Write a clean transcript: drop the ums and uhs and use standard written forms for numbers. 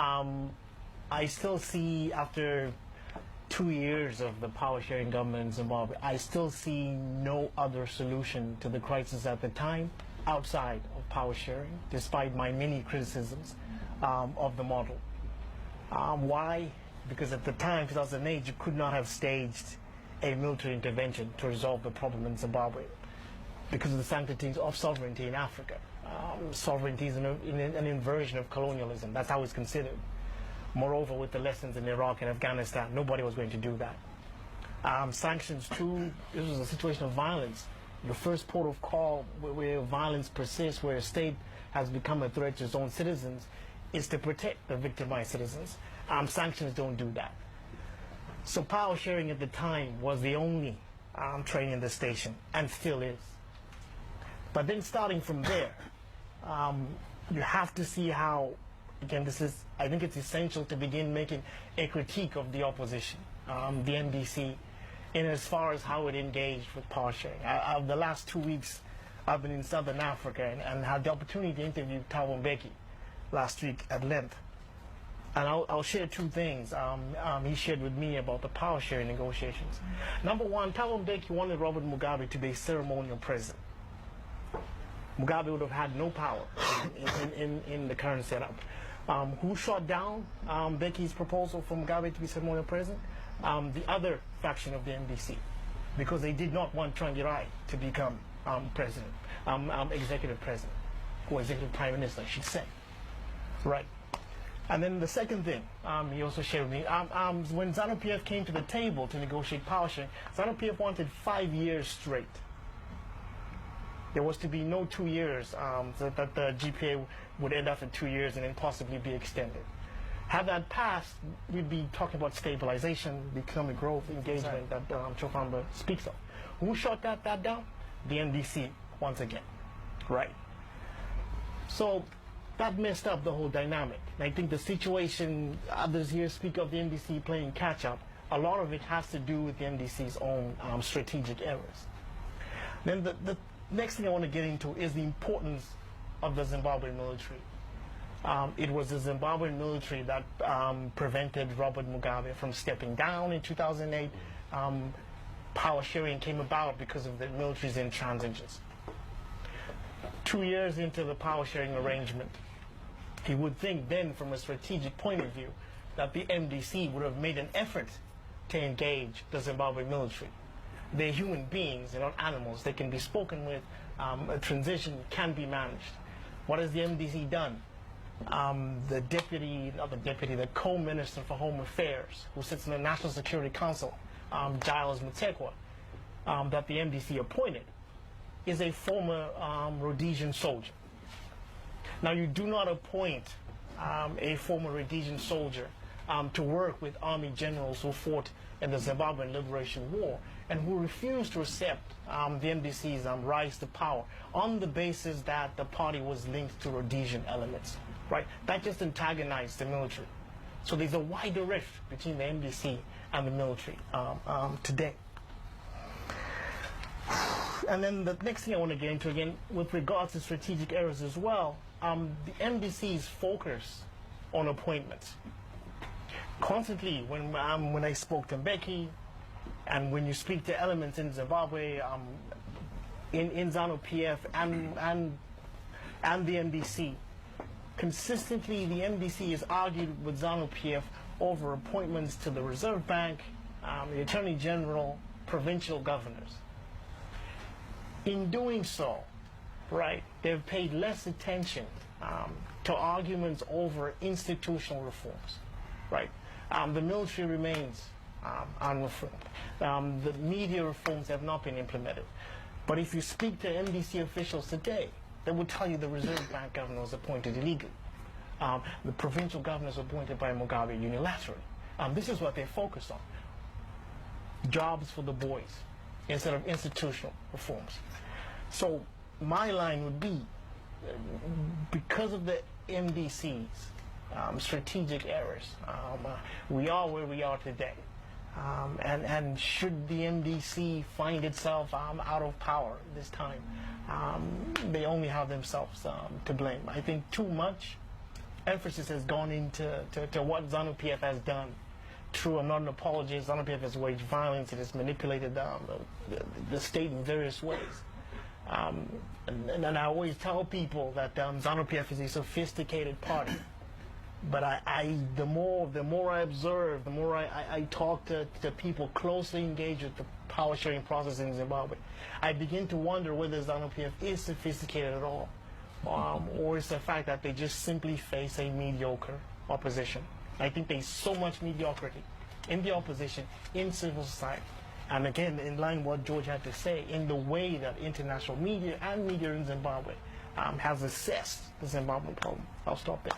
I still see, after 2 years of the power-sharing government in Zimbabwe, I still see no other solution to the crisis at the time outside of power sharing, despite my many criticisms of the model. Why? Because at the time, 2008, you could not have staged a military intervention to resolve the problem in Zimbabwe because of the sanctity of sovereignty in Africa. Sovereignty is an inversion of colonialism. That's how it's considered. Moreover, with the lessons in Iraq and Afghanistan, nobody was going to do that. Sanctions too, this was a situation of violence. The first port of call where violence persists, where a state has become a threat to its own citizens, is to protect the victimized citizens. Sanctions don't do that. So power sharing at the time was the only train in the station, and still is. But then starting from there, you have to see how, again, I think it's essential to begin making a critique of the opposition, the MDC, in as far as how it engaged with power sharing. The last 2 weeks, I've been in Southern Africa and had the opportunity to interview Thabo Mbeki last week at length. And I'll share two things he shared with me about the power sharing negotiations. Number one, Thabo Mbeki wanted Robert Mugabe to be a ceremonial president. Mugabe would have had no power in the current setup. Who shot down Mbeki's proposal for Mugabe to be ceremonial president? The other faction of the MDC, because they did not want Trangirai to become president, executive president, or executive prime minister, I should say. Right. And then the second thing he also shared with me, when ZANU-PF came to the table to negotiate power sharing, ZANU-PF wanted 5 years straight. There was to be no 2 years, so that the GPA would end after 2 years and then possibly be extended. Had that passed, we'd be talking about stabilization, economic growth, engagement that Chofamba speaks of. Who shot that down? The MDC, once again. Right. So that messed up the whole dynamic. And I think the situation, others here speak of the MDC playing catch-up. A lot of it has to do with the MDC's own strategic errors. Then the next thing I want to get into is the importance of the Zimbabwean military. It was the Zimbabwean military that prevented Robert Mugabe from stepping down in 2008. Power sharing came about because of the military's intransigence. 2 years into the power sharing arrangement, he would think then, from a strategic point of view, that the MDC would have made an effort to engage the Zimbabwean military. They're human beings, they're not animals. They can be spoken with. A transition can be managed. What has the MDC done? The co-minister for Home Affairs, who sits in the National Security Council, Giles Mutekwa, that the MDC appointed, is a former Rhodesian soldier. Now, you do not appoint a former Rhodesian soldier to work with army generals who fought in the Zimbabwean Liberation War and who refused to accept the MDC's rise to power on the basis that the party was linked to Rhodesian elements. Right? That just antagonized the military. So there's a wider rift between the MDC and the military today. And then the next thing I want to get into, again, with regards to strategic errors as well, the MDC's focus on appointments. Constantly, when I spoke to Mbeki, and when you speak to elements in Zimbabwe, in ZANU-PF and the MDC, consistently the MDC is argued with ZANU-PF over appointments to the Reserve Bank, the Attorney General, provincial governors. In doing so, right, they've paid less attention to arguments over institutional reforms, right? The military remains unreformed. The media reforms have not been implemented. But if you speak to MDC officials today, they will tell you the Reserve Bank governor was appointed illegally. The provincial governors were appointed by Mugabe unilaterally. This is what they're focused on. Jobs for the boys instead of institutional reforms. So my line would be, because of the MDC's strategic errors, we are where we are today. And should the MDC find itself out of power this time, they only have themselves to blame. I think too much emphasis has gone into to what ZANU-PF has done. True, I'm not an apologist. ZANU-PF has waged violence. It has manipulated the state in various ways. And I always tell people that ZANU-PF is a sophisticated party. But the more I observe, the more I talk to people closely engaged with the power sharing process in Zimbabwe, I begin to wonder whether ZANU-PF is sophisticated at all, or it's the fact that they just simply face a mediocre opposition. I think there's so much mediocrity in the opposition, in civil society, and again, in line with what George had to say, in the way that international media and media in Zimbabwe has assessed the Zimbabwean problem. I'll stop there.